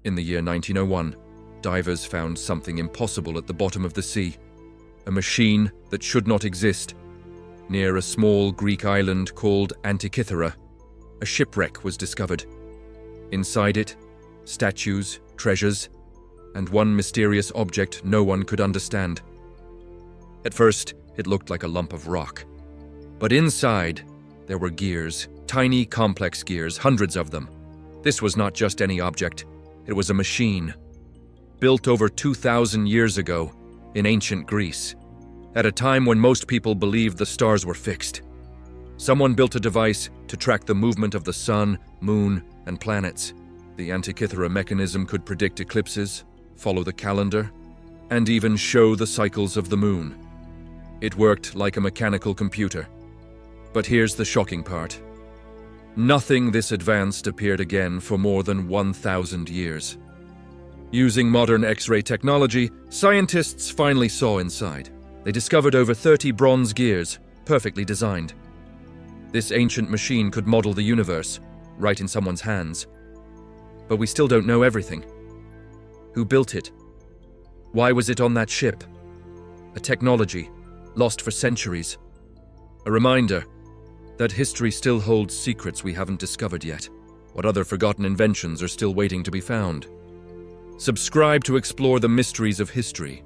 In the year 1901, divers found something impossible at the bottom of the sea. A machine that should not exist. Near a small Greek island called Antikythera, a shipwreck was discovered. Inside it, statues, treasures, and one mysterious object no one could understand. At first, it looked like a lump of rock. But inside, there were gears, tiny, complex gears, hundreds of them. This was not just any object. It was a machine, built over 2,000 years ago in ancient Greece, at a time when most people believed the stars were fixed. Someone built a device to track the movement of the sun, moon, and planets. The Antikythera mechanism could predict eclipses, follow the calendar, and even show the cycles of the moon. It worked like a mechanical computer. But here's the shocking part. Nothing this advanced appeared again for more than 1,000 years. Using modern X-ray technology, scientists finally saw inside. They discovered over 30 bronze gears, perfectly designed. This ancient machine could model the universe, right in someone's hands. But we still don't know everything. Who built it? Why was it on that ship? A technology lost for centuries. A reminder that history still holds secrets we haven't discovered yet. What other forgotten inventions are still waiting to be found? Subscribe to explore the mysteries of history